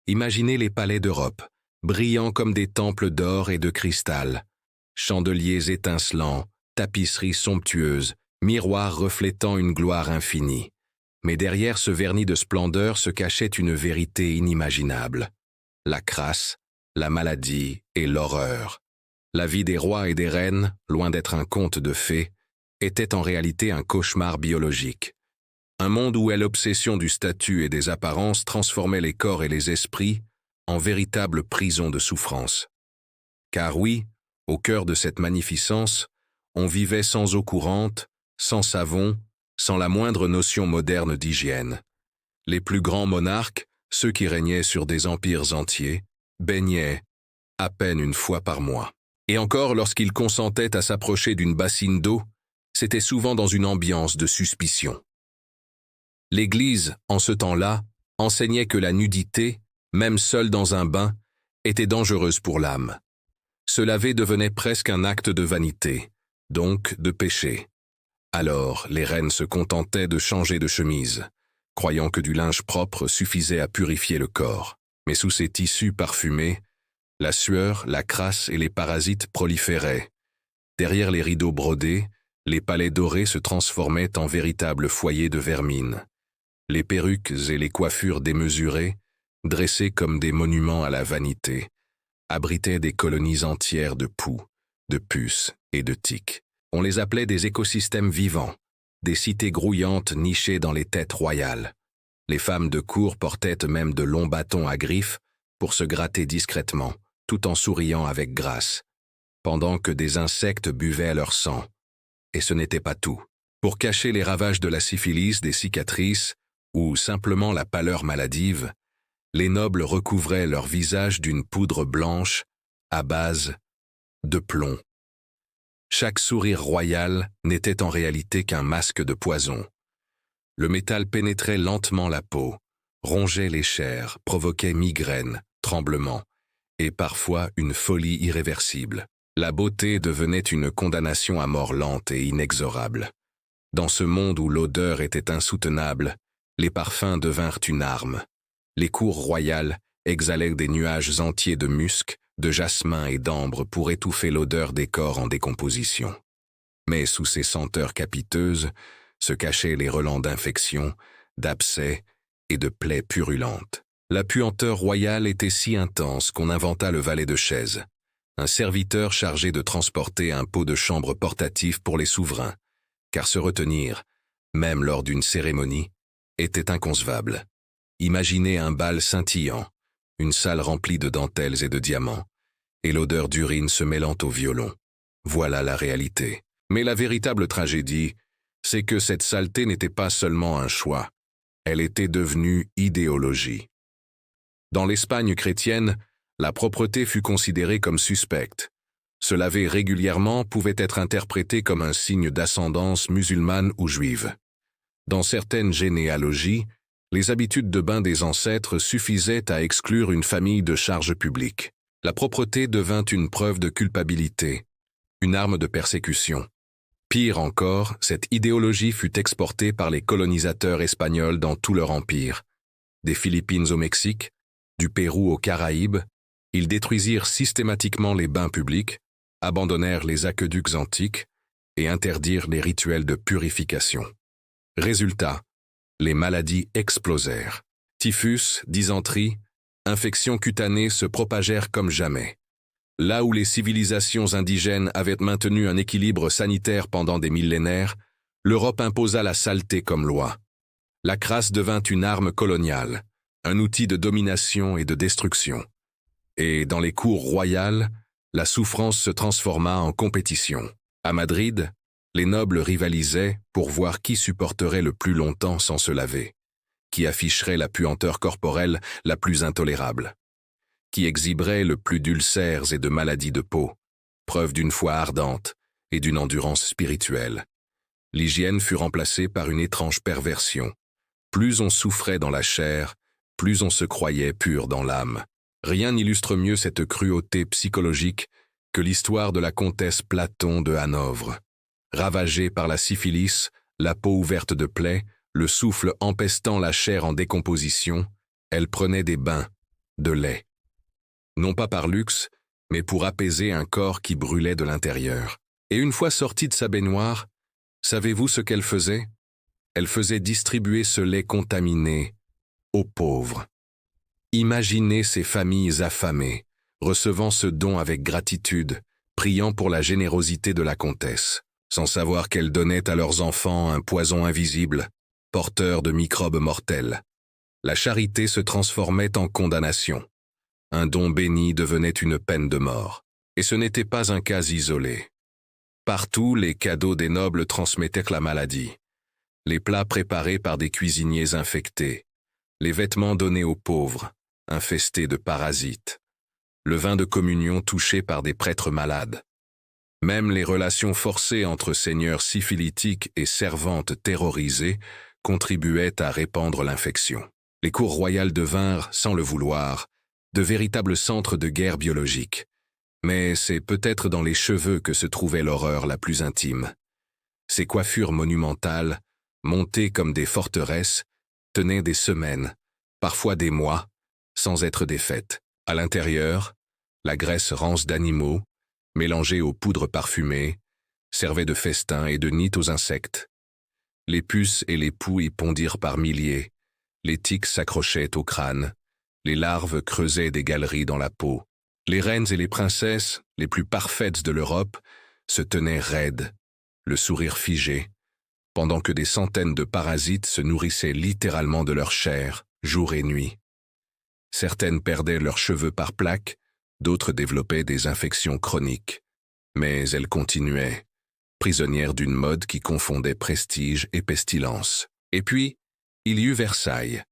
Imaginez les palais d'Europe, brillants comme des temples d'or et de cristal, chandeliers étincelants, tapisseries somptueuses, miroirs reflétant une gloire infinie. Mais derrière ce vernis de splendeur se cachait une vérité inimaginable. La crasse, la maladie et l'horreur. La vie des rois et des reines, loin d'être un conte de fées, était en réalité un cauchemar biologique. Un monde où l'obsession du statut et des apparences transformait les corps et les esprits en véritables prisons de souffrance. Car oui, au cœur de cette magnificence, on vivait sans eau courante, sans savon, sans la moindre notion moderne d'hygiène. Les plus grands monarques, ceux qui régnaient sur des empires entiers, baignaient à peine une fois par mois. Et encore, lorsqu'ils consentaient à s'approcher d'une bassine d'eau, c'était souvent dans une ambiance de suspicion. L'Église, en ce temps-là, enseignait que la nudité, même seule dans un bain, était dangereuse pour l'âme. Se laver devenait presque un acte de vanité, donc de péché. Alors, les reines se contentaient de changer de chemise, croyant que du linge propre suffisait à purifier le corps. Mais sous ces tissus parfumés, la sueur, la crasse et les parasites proliféraient. Derrière les rideaux brodés, les palais dorés se transformaient en véritables foyers de vermine. Les perruques et les coiffures démesurées, dressées comme des monuments à la vanité, abritaient des colonies entières de poux, de puces et de tiques. On les appelait des écosystèmes vivants, des cités grouillantes nichées dans les têtes royales. Les femmes de cour portaient même de longs bâtons à griffes pour se gratter discrètement, tout en souriant avec grâce, pendant que des insectes buvaient leur sang. Et ce n'était pas tout. Pour cacher les ravages de la syphilis, des cicatrices, ou simplement la pâleur maladive, les nobles recouvraient leur visage d'une poudre blanche à base de plomb. Chaque sourire royal n'était en réalité qu'un masque de poison. Le métal pénétrait lentement la peau, rongeait les chairs, provoquait migraines, tremblements, et parfois une folie irréversible. La beauté devenait une condamnation à mort lente et inexorable. Dans ce monde où l'odeur était insoutenable, les parfums devinrent une arme. Les cours royales exhalaient des nuages entiers de musc, de jasmin et d'ambre pour étouffer l'odeur des corps en décomposition. Mais sous ces senteurs capiteuses se cachaient les relents d'infections, d'abcès et de plaies purulentes. La puanteur royale était si intense qu'on inventa le valet de chaise, un serviteur chargé de transporter un pot de chambre portatif pour les souverains, car se retenir, même lors d'une cérémonie, était inconcevable. Imaginez un bal scintillant, une salle remplie de dentelles et de diamants, et l'odeur d'urine se mêlant au violon. Voilà la réalité. Mais la véritable tragédie, c'est que cette saleté n'était pas seulement un choix, elle était devenue idéologie. Dans l'Espagne chrétienne, la propreté fut considérée comme suspecte. Se laver régulièrement pouvait être interprété comme un signe d'ascendance musulmane ou juive. Dans certaines généalogies, les habitudes de bain des ancêtres suffisaient à exclure une famille de charges publiques. La propreté devint une preuve de culpabilité, une arme de persécution. Pire encore, cette idéologie fut exportée par les colonisateurs espagnols dans tout leur empire. Des Philippines au Mexique, du Pérou aux Caraïbes, ils détruisirent systématiquement les bains publics, abandonnèrent les aqueducs antiques et interdirent les rituels de purification. Résultat, les maladies explosèrent. Typhus, dysenterie, infections cutanées se propagèrent comme jamais. Là où les civilisations indigènes avaient maintenu un équilibre sanitaire pendant des millénaires, l'Europe imposa la saleté comme loi. La crasse devint une arme coloniale, un outil de domination et de destruction. Et dans les cours royales, la souffrance se transforma en compétition. À Madrid, les nobles rivalisaient pour voir qui supporterait le plus longtemps sans se laver, qui afficherait la puanteur corporelle la plus intolérable, qui exhiberait le plus d'ulcères et de maladies de peau, preuve d'une foi ardente et d'une endurance spirituelle. L'hygiène fut remplacée par une étrange perversion. Plus on souffrait dans la chair, plus on se croyait pur dans l'âme. Rien n'illustre mieux cette cruauté psychologique que l'histoire de la comtesse Platon de Hanovre. Ravagée par la syphilis, la peau ouverte de plaies, le souffle empestant la chair en décomposition, elle prenait des bains, de lait. Non pas par luxe, mais pour apaiser un corps qui brûlait de l'intérieur. Et une fois sortie de sa baignoire, savez-vous ce qu'elle faisait? Elle faisait distribuer ce lait contaminé aux pauvres. Imaginez ces familles affamées, recevant ce don avec gratitude, priant pour la générosité de la comtesse, sans savoir qu'elle donnait à leurs enfants un poison invisible, porteur de microbes mortels. La charité se transformait en condamnation. Un don béni devenait une peine de mort. Et ce n'était pas un cas isolé. Partout, les cadeaux des nobles transmettaient la maladie. Les plats préparés par des cuisiniers infectés. Les vêtements donnés aux pauvres, infestés de parasites. Le vin de communion touché par des prêtres malades. Même les relations forcées entre seigneurs syphilitiques et servantes terrorisées contribuaient à répandre l'infection. Les cours royales devinrent, sans le vouloir, de véritables centres de guerre biologique. Mais c'est peut-être dans les cheveux que se trouvait l'horreur la plus intime. Ces coiffures monumentales, montées comme des forteresses, tenaient des semaines, parfois des mois, sans être défaites. À l'intérieur, la graisse rance d'animaux, mélangée aux poudres parfumées, servait de festin et de nid aux insectes. Les puces et les poux y pondirent par milliers, les tiques s'accrochaient au crâne, les larves creusaient des galeries dans la peau. Les reines et les princesses, les plus parfaites de l'Europe, se tenaient raides, le sourire figé, pendant que des centaines de parasites se nourrissaient littéralement de leur chair, jour et nuit. Certaines perdaient leurs cheveux par plaques, d'autres développaient des infections chroniques. Mais elles continuaient, prisonnières d'une mode qui confondait prestige et pestilence. Et puis, il y eut Versailles,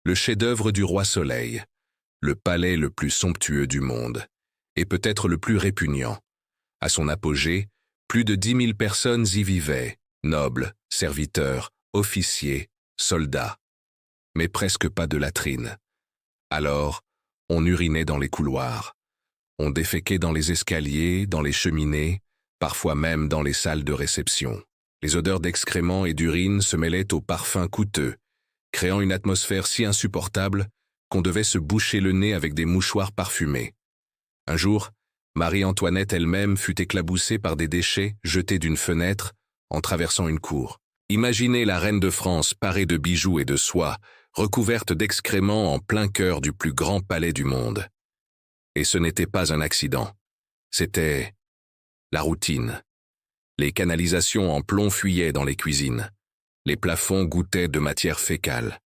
le chef-d'œuvre du roi Soleil, le palais le plus somptueux du monde, et peut-être le plus répugnant. À son apogée, plus de 10 000 personnes y vivaient, nobles, serviteurs, officiers, soldats. Mais presque pas de latrines. Alors, on urinait dans les couloirs. On déféquait dans les escaliers, dans les cheminées, parfois même dans les salles de réception. Les odeurs d'excréments et d'urine se mêlaient aux parfums coûteux, créant une atmosphère si insupportable qu'on devait se boucher le nez avec des mouchoirs parfumés. Un jour, Marie-Antoinette elle-même fut éclaboussée par des déchets jetés d'une fenêtre en traversant une cour. Imaginez la reine de France parée de bijoux et de soie, recouverte d'excréments en plein cœur du plus grand palais du monde. Et ce n'était pas un accident. C'était la routine. Les canalisations en plomb fuyaient dans les cuisines. Les plafonds goûtaient de matière fécale.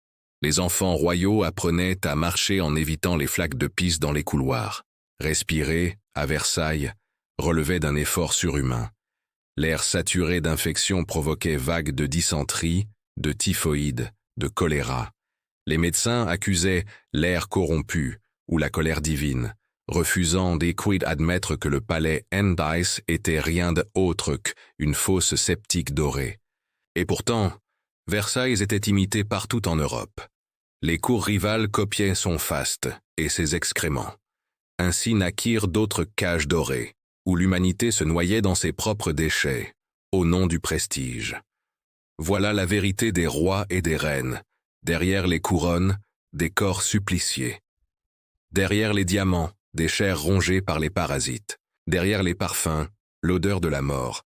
Les enfants royaux apprenaient à marcher en évitant les flaques de pisse dans les couloirs. Respirer, à Versailles, relevait d'un effort surhumain. L'air saturé d'infections provoquait vagues de dysenterie, de typhoïde, de choléra. Les médecins accusaient l'air corrompu ou la colère divine, refusant d'admettre que le palais Hendays était rien d'autre qu'une fosse septique dorée. Et pourtant, Versailles était imité partout en Europe. Les cours rivales copiaient son faste et ses excréments. Ainsi naquirent d'autres cages dorées, où l'humanité se noyait dans ses propres déchets, au nom du prestige. Voilà la vérité des rois et des reines, derrière les couronnes, des corps suppliciés. Derrière les diamants, des chairs rongées par les parasites. Derrière les parfums, l'odeur de la mort.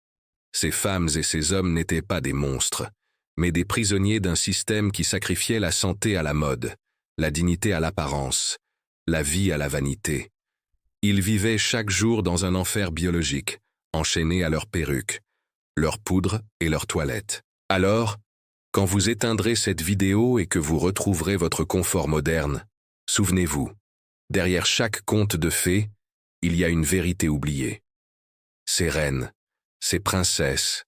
Ces femmes et ces hommes n'étaient pas des monstres, mais des prisonniers d'un système qui sacrifiait la santé à la mode, la dignité à l'apparence, la vie à la vanité. Ils vivaient chaque jour dans un enfer biologique, enchaînés à leurs perruques, leurs poudres et leurs toilettes. Alors, quand vous éteindrez cette vidéo et que vous retrouverez votre confort moderne, souvenez-vous, derrière chaque conte de fées, il y a une vérité oubliée. Ces reines, ces princesses,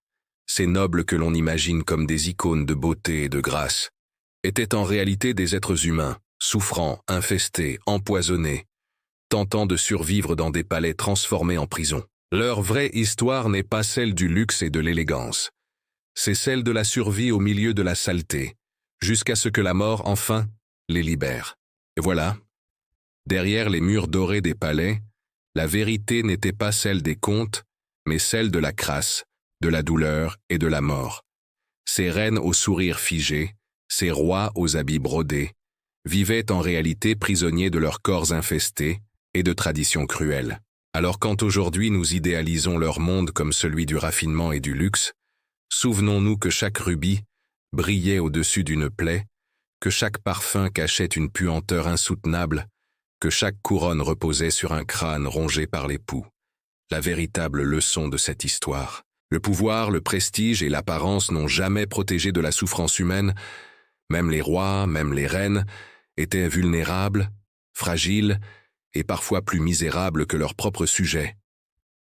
ces nobles que l'on imagine comme des icônes de beauté et de grâce, étaient en réalité des êtres humains, souffrants, infestés, empoisonnés, tentant de survivre dans des palais transformés en prison. Leur vraie histoire n'est pas celle du luxe et de l'élégance. C'est celle de la survie au milieu de la saleté, jusqu'à ce que la mort, enfin, les libère. Et voilà, derrière les murs dorés des palais, la vérité n'était pas celle des contes, mais celle de la crasse, de la douleur et de la mort. Ces reines aux sourires figés, ces rois aux habits brodés, vivaient en réalité prisonniers de leurs corps infestés et de traditions cruelles. Alors quand aujourd'hui nous idéalisons leur monde comme celui du raffinement et du luxe, souvenons-nous que chaque rubis brillait au-dessus d'une plaie, que chaque parfum cachait une puanteur insoutenable, que chaque couronne reposait sur un crâne rongé par les poux. La véritable leçon de cette histoire. Le pouvoir, le prestige et l'apparence n'ont jamais protégé de la souffrance humaine. Même les rois, même les reines, étaient vulnérables, fragiles et parfois plus misérables que leurs propres sujets.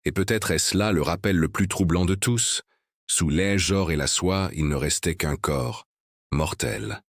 Et peut-être est-ce là le rappel le plus troublant de tous. Sous l'aigle, or et la soie, il ne restait qu'un corps, mortel.